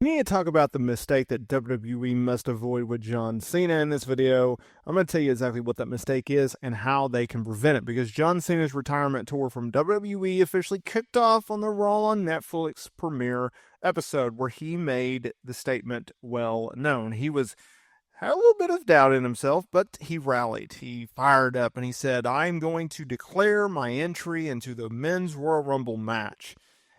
need to talk about the mistake that WWE must avoid with John Cena in this video. I'm going to tell you exactly what that mistake is and how they can prevent it, because John Cena's retirement tour from WWE officially kicked off on the Raw on Netflix premiere episode, where he made the statement well known. He had a little bit of doubt in himself, but he rallied. He fired up and he said, "I'm going to declare my entry into the Men's Royal Rumble match."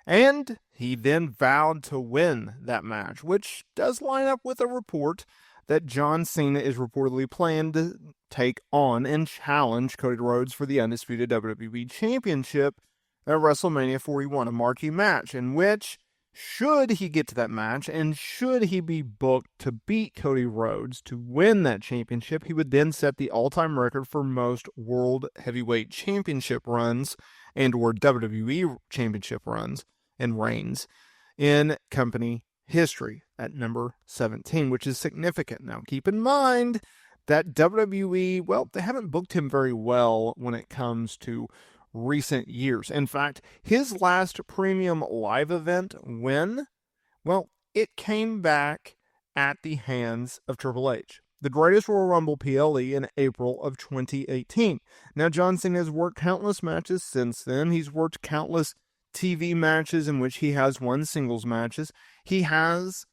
And he then vowed to win that match, which does line up with a report that John Cena is reportedly planning to take on and challenge Cody Rhodes for the undisputed WWE Championship at WrestleMania 41, a marquee match in which, should he get to that match and should he be booked to beat Cody Rhodes to win that championship, he would then set the all-time record for most World Heavyweight Championship runs and or WWE Championship runs and reigns in company history at number 17, which is significant. Now, keep in mind that WWE, well, they haven't booked him very well when it comes to recent years. In fact, his last premium live event win, well, it came back at the hands of Triple H, the greatest Royal Rumble PLE in April of 2018. Now, John Cena has worked countless matches since then. He's worked countless TV matches in which he has won singles matches. He has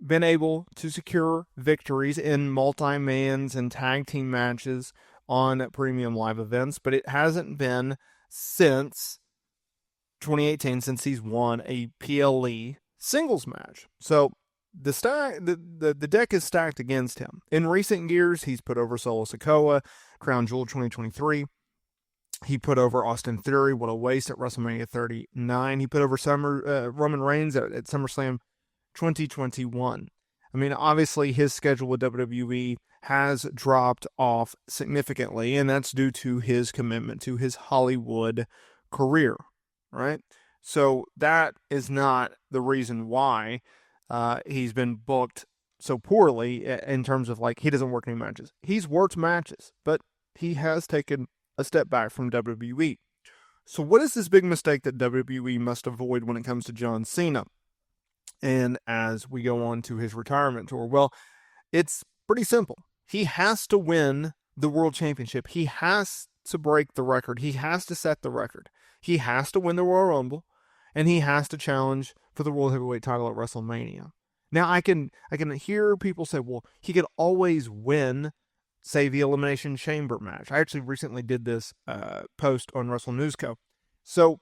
been able to secure victories in multi-mans and tag team matches on premium live events, but it hasn't been since 2018 since he's won a PLE singles match. So the deck is stacked against him. In recent years, he's put over Solo Sikoa, Crown Jewel 2023. He put over Austin Theory, what a waste, at WrestleMania 39. He put over Roman Reigns at SummerSlam 2021. I mean, obviously, his schedule with WWE has dropped off significantly, and that's due to his commitment to his Hollywood career, right? So that is not the reason why he's been booked so poorly in terms of, like, he doesn't work any matches. He's worked matches, but he has taken a step back from WWE. So what is this big mistake that WWE must avoid when it comes to John Cena? And as we go on to his retirement tour, well, it's pretty simple. He has to win the World Championship. He has to break the record. He has to set the record. He has to win the Royal Rumble, and he has to challenge for the World Heavyweight title at WrestleMania. Now, I can hear people say, well, he could always win, say, the Elimination Chamber match. I actually recently did this post on Wrestle News Co. So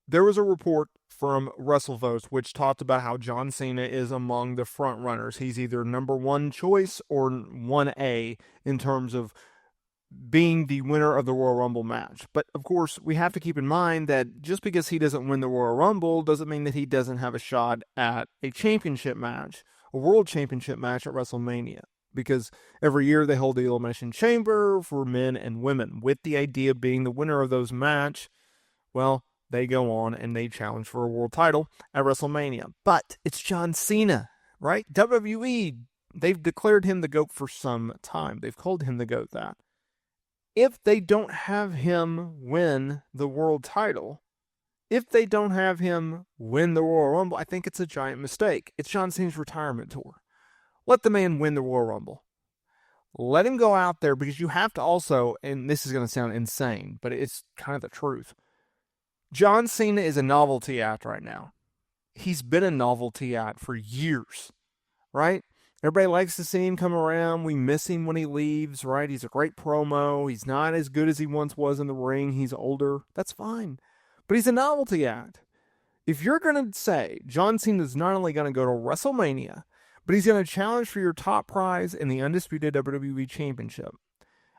there was a report from WrestleVotes which talked about how John Cena is among the front runners. He's either number one choice or 1A in terms of being the winner of the Royal Rumble match. But of course, we have to keep in mind that just because he doesn't win the Royal Rumble doesn't mean that he doesn't have a shot at a championship match, a World Championship match at WrestleMania. Because every year they hold the Elimination Chamber for men and women, with the idea being the winner of those match, well, they go on and they challenge for a world title at WrestleMania. But it's John Cena, right? WWE, they've declared him the GOAT for some time. They've called him the GOAT that. If they don't have him win the world title, if they don't have him win the Royal Rumble, I think it's a giant mistake. It's John Cena's retirement tour. Let the man win the Royal Rumble. Let him go out there, because you have to also, and this is going to sound insane, but it's kind of the truth. John Cena is a novelty act right now. He's been a novelty act for years, right? Everybody likes to see him come around. We miss him when he leaves, right? He's a great promo. He's not as good as he once was in the ring. He's older. That's fine. But he's a novelty act. If you're going to say John Cena is not only going to go to WrestleMania, but he's going to challenge for your top prize in the undisputed WWE Championship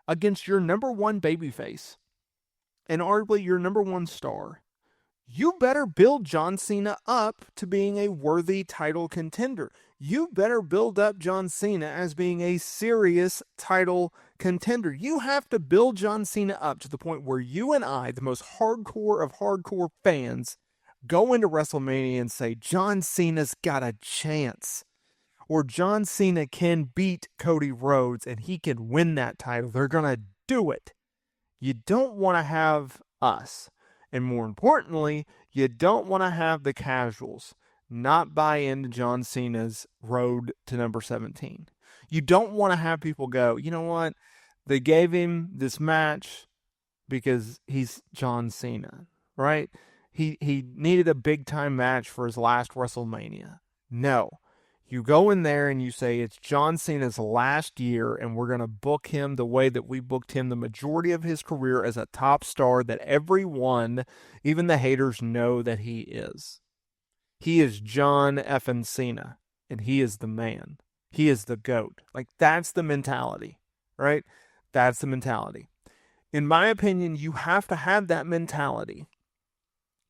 against your number one babyface and arguably your number one star, you better build John Cena up to being a worthy title contender. You better build up John Cena as being a serious title contender. You have to build John Cena up to the point where you and I, the most hardcore of hardcore fans, go into WrestleMania and say, John Cena's got a chance. Or John Cena can beat Cody Rhodes and he can win that title. They're going to do it. You don't want to have us. And more importantly, you don't want to have the casuals. not buy into John Cena's road to number 17. You don't want to have people go, you know what? They gave him this match because he's John Cena, right? He needed a big time match for his last WrestleMania. No. You go in there and you say it's John Cena's last year, and we're going to book him the way that we booked him the majority of his career, as a top star that everyone, even the haters, know that he is. He is John effing Cena, and he is the man. He is the GOAT. Like, that's the mentality, right? That's the mentality. In my opinion, you have to have that mentality.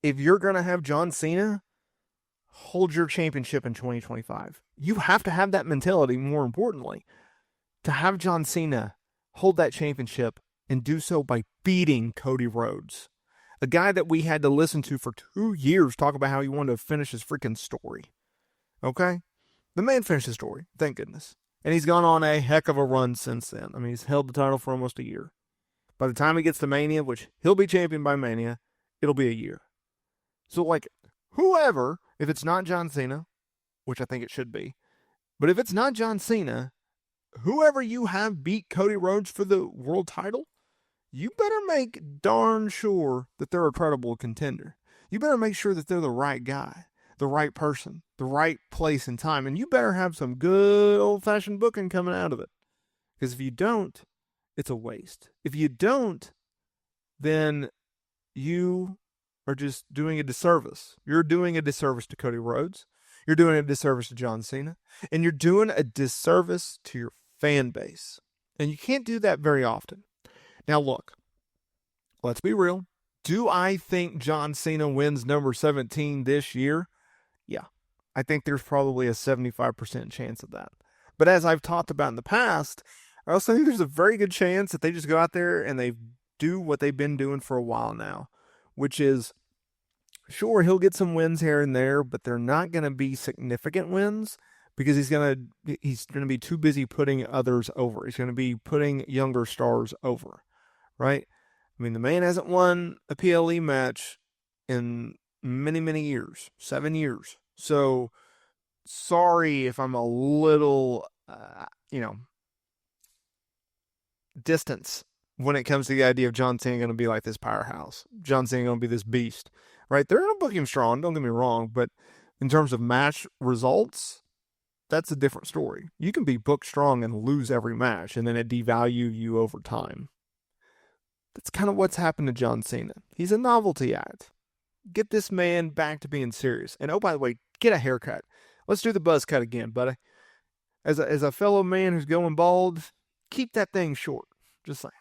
If you're going to have John Cena hold your championship in 2025, you have to have that mentality, more importantly, to have John Cena hold that championship and do so by beating Cody Rhodes, a guy that we had to listen to for 2 years talk about how he wanted to finish his freaking story. Okay? The man finished his story, thank goodness. And he's gone on a heck of a run since then. I mean, he's held the title for almost a year. By the time he gets to Mania, which he'll be champion by Mania, it'll be a year. So, like, whoever, if it's not John Cena, which I think it should be, but if it's not John Cena, whoever you have beat Cody Rhodes for the world title, you better make darn sure that they're a credible contender. You better make sure that they're the right guy, the right person, the right place and time, and you better have some good old-fashioned booking coming out of it. Because if you don't, it's a waste. If you don't, then you are just doing a disservice. You're doing a disservice to Cody Rhodes. You're doing a disservice to John Cena. And you're doing a disservice to your fan base. And you can't do that very often. Now, look, let's be real. Do I think John Cena wins number 17 this year? Yeah. I think there's probably a 75% chance of that. But as I've talked about in the past, I also think there's a very good chance that they just go out there and they do what they've been doing for a while now, which is, sure, he'll get some wins here and there, but they're not going to be significant wins because he's going to be too busy putting others over. He's going to be putting younger stars over, right? I mean, the man hasn't won a PLE match in many, many years, 7 years. So, sorry if I'm a little, distance when it comes to the idea of John Cena going to be like this powerhouse. John Cena going to be this beast, right? They're going to book him strong, don't get me wrong, but in terms of match results, that's a different story. You can be booked strong and lose every match, and then it devalue you over time. That's kind of what's happened to John Cena. He's a novelty act. Get this man back to being serious. And oh, by the way, get a haircut. Let's do the buzz cut again, buddy. As a fellow man who's going bald, keep that thing short. Just saying.